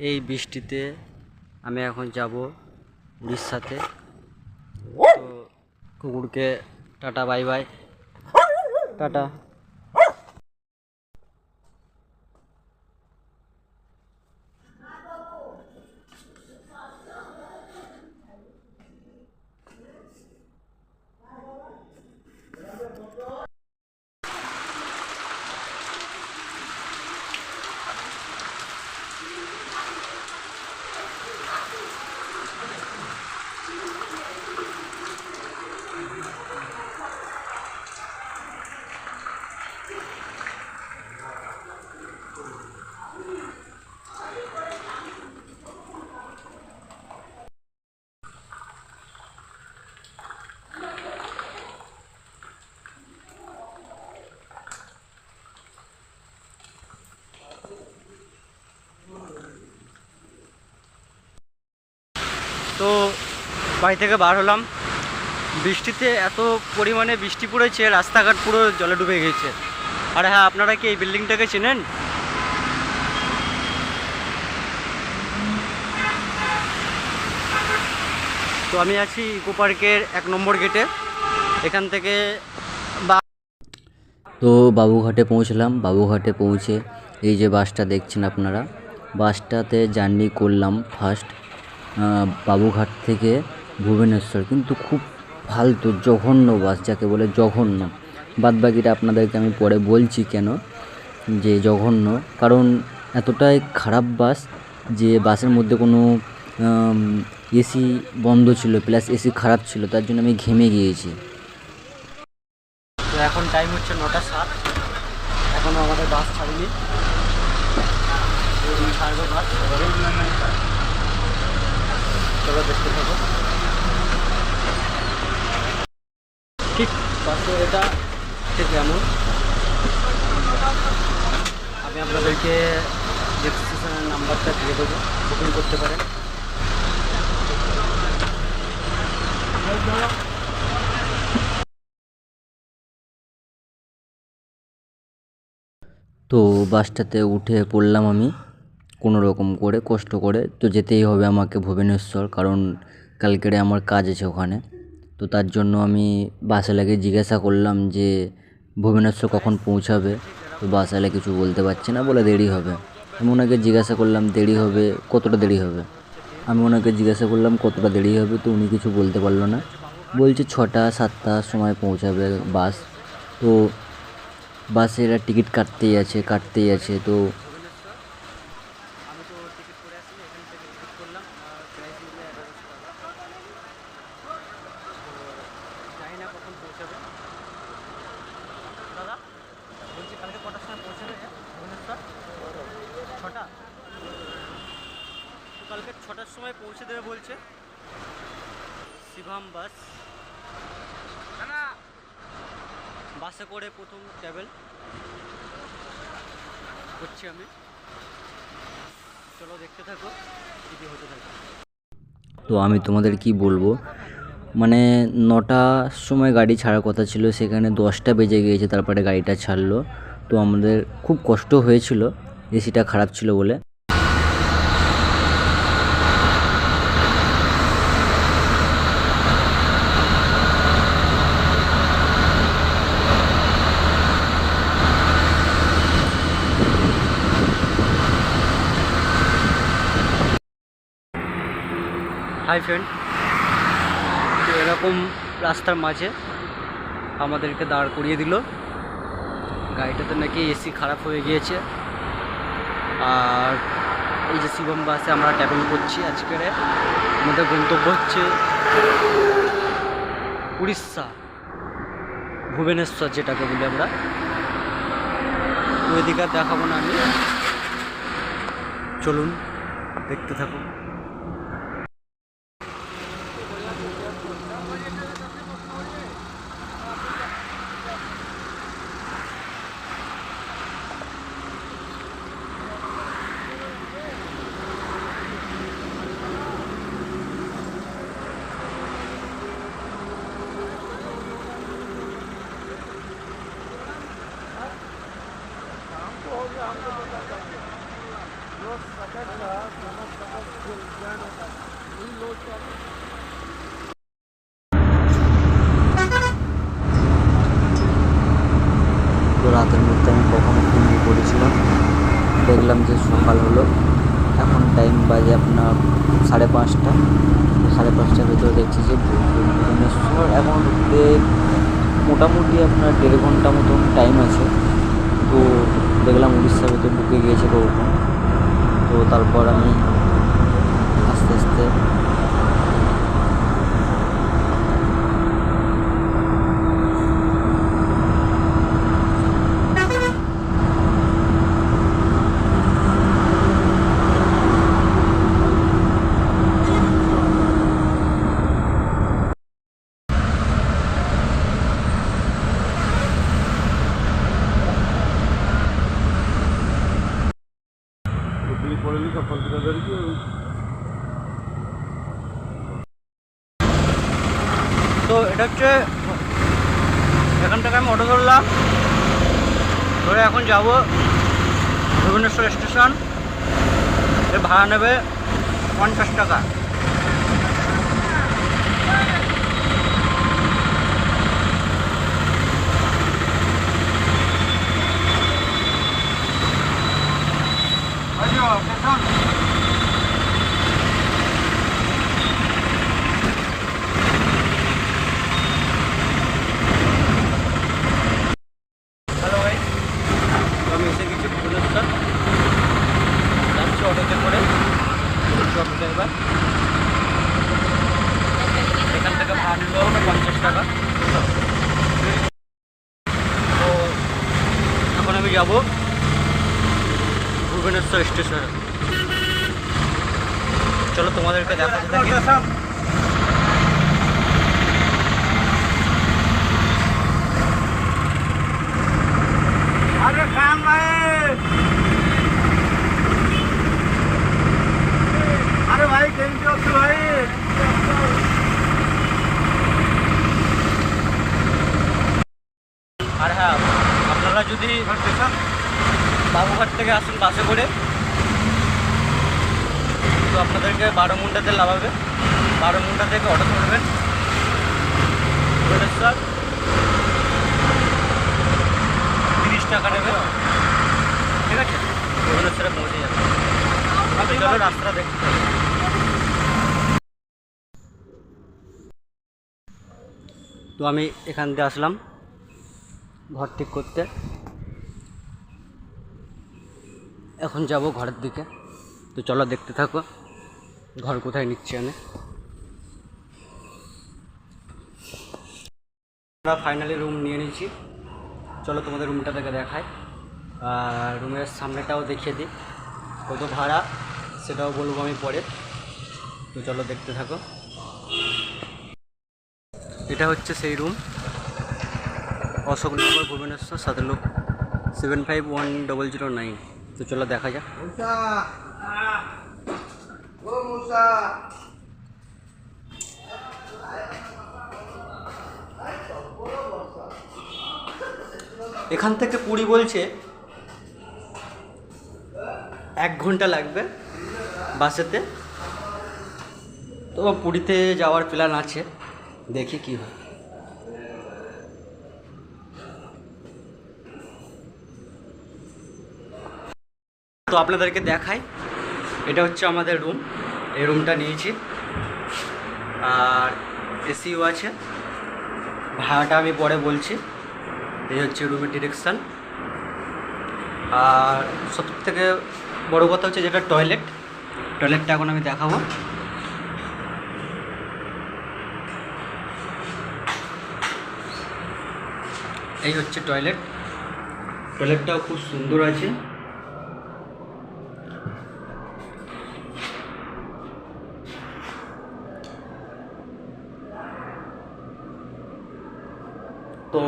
এই বৃষ্টিতে আমি এখন যাব উড়িষ্যাতে। তো কুকুরকে টাটা বাই বাই, টাটা। তো বাড়ি থেকে বার হলাম, বৃষ্টিতে এত পরিমাণে বৃষ্টি পড়েছে, রাস্তাঘাট পুরো জলে ডুবে গেছে। আর হ্যাঁ, আপনারা কি এই বিল্ডিংটাকে চেনেন? তো আমি আছি ইকো পার্কের 1 নম্বর গেটে। এখান থেকে তো বাবুঘাটে পৌঁছলাম। বাবুঘাটে পৌঁছে এই যে বাসটা দেখছেন আপনারা, বাসটাতে জার্নি করলাম ফার্স্ট বাবুঘাট থেকে ভুবনেশ্বর। কিন্তু খুব ফালতু জঘন্য বাস, যাকে বলে জঘন্য। বাদবাকিটা আপনাদেরকে আমি পরে বলছি কেন যে জঘন্য, কারণ এতটাই খারাপ বাস যে বাসের মধ্যে কোনো এসি বন্ধ ছিল, প্লাস এসি খারাপ ছিল, তার জন্য আমি ঘেমে গিয়েছি। তো এখন টাইম হচ্ছে 9:07, এখনও আমাদের বাস ছাড়েনি। ছাড়বে বাস, চলো দেখতে থাকো। ঠিক বাসে এটা ঠিক এমন। আমি আপনাদেরকে রেজিস্ট্রেশনের নাম্বারটা দিয়ে দেবো, বুকিং করতে পারেন। তো বাসটাতে উঠে পড়লাম আমি কোনো রকম করে, কষ্ট করে। তো যেতেই হবে আমাকে ভুবনেশ্বর, কারণ কালকেরে আমার কাজ আছে ওখানে। তো তার জন্য আমি বাসওয়ালাকে জিজ্ঞাসা করলাম যে ভুবনেশ্বর কখন পৌঁছাবে। তো বাসওয়ালা কিছু বলতে পারছে না, বলে দেরি হবে। আমি ওনাকে জিজ্ঞাসা করলাম দেরি হবে, কতটা দেরি হবে। আমি ওনাকে জিজ্ঞাসা করলাম কতটা দেরি হবে, তো উনি কিছু বলতে পারলো না। বলছে 6টা-7টার সময় পৌঁছাবে বাস। তো বাসের টিকিট কাটতেই আছে। তো আমি তো টিকিট করে আসি, এখান থেকে টিকিট করলাম, প্রাইস নিলে 1100 টাকা। তো জানি না কখন পৌঁছাবে। দাদা বলছি কালকে কটার সময় পৌঁছাবে ভুবনেশ্বর? 6টা। তো কালকে 6টার সময় পৌঁছে দেবে বলছে শিভাম বাস। বাসে করে প্রথম ট্রাভেল করছি আমি। চলো দেখতে থাকো কী হতে থাকে। তো আমি তোমাদের কি বলবো, মানে 9টার সময় গাড়ি ছাড়ার কথা ছিল, সেখানে 10টা বেজে গিয়েছে তারপরে গাড়িটা ছাড়লো। তো আমাদের খুব কষ্ট হয়েছিল, এসিটা খারাপ ছিল বলে। হাই ফ্রেন্ড, তো এরকম রাস্তার মাঝে আমাদেরকে দাঁড় করিয়ে দিল। গাড়িটাতে নাকি এসি খারাপ হয়ে গিয়েছে। আর এই যে শিবম বাসে আমরা ট্রাভেল করছি আজকের। আমাদের গন্তব্য হচ্ছে উড়িষ্যা, ভুবনেশ্বর যেটাকে বলি আমরা। ওই দিকে দেখাবো না আমি, চলুন দেখতে থাকুন। তো রাতের মধ্যে আমি কখনো ঘুমিয়ে পড়েছিলাম, দেখলাম যে সকাল হলো, এখন টাইম বাজে আপনার 5:30। তো 5:30টার ভেতরে দেখছি যে ভুবনেশ্বর এখন ঢুকতে মোটামুটি আপনার 1.5 ঘন্টা মতন টাইম আছে। তো দেখলাম উড়িষ্যার ভেতর ঢুকে গিয়েছে ওরকম। তো তারপর আমি আস্তে আস্তে তো এটা হচ্ছে এখান থেকে আমি অটো ধরলাম, ধরে এখন যাব ভুবনেশ্বর স্টেশন। এর ভাড়া নেবে 50 টাকা। হ্যালো ভাই, তো আমি এসে গেছি ভুবনেশ্বর, যাচ্ছি অটোতে করে। অটো ড্রাইভার এখান থেকে ভাড়া নিল 50 টাকা। তো এখন আমি যাব ভুবনেশ্বর স্টেশনে। চলো তোমাদেরকে দেখাতে থাকি। अरे खान भाई, अरे भाई केमती अछु भाई? আর হ্যাঁ, আপনারা যদি বাবুঘাট থেকে আসেন বাসে করে, তো আপনাদেরকে 12 মুন্ডাতে নামাবে। 12 মুন্ডা থেকে অটো ধরবেন ভুবনেশ্বর, 30 টাকা নেবে, ঠিক আছে? ভুবনেশ্বরে পৌঁছে যাবে। আপনি চলো রাস্তাটা দেখতে। তো আমি এখান দিয়ে আসলাম ঘর ঠিক করতে, এখন যাব ঘরের দিকে। তো চলো দেখতে থাকো ঘর কোথায় নিচ্ছে আমি। আমরা ফাইনালি রুম নিয়ে নিয়েছি, চলো তোমাদের রুমটা থেকে দেখাই, আর রুমের সামনেটাও দেখিয়ে দিই কত ভাড়া, সেটাও বলবো আমি পরে। তো চলো দেখতে থাকো। এটা হচ্ছে সেই রুম, অশোকনগর ভুবনেশ্বর 751009। তো চলো দেখা যাক। এখান থেকে পুরী বলছে 1 ঘন্টা লাগবে বাসেতে। তো পুরীতে যাওয়ার প্ল্যান আছে, দেখি কি হয়। তো আপনাদেরকে দেখাই, এটা হচ্ছে আমাদের রুম। এই রুমটা নিয়েছি, আর এসিও আছে। ভাড়াটা আমি পরে বলছি। এই হচ্ছে রুমের ডিরেকশান। আর সব থেকে বড়ো কথা হচ্ছে যেটা টয়লেটটা এখন আমি দেখাবো। এই হচ্ছে টয়লেটটাও খুব সুন্দর আছে। তো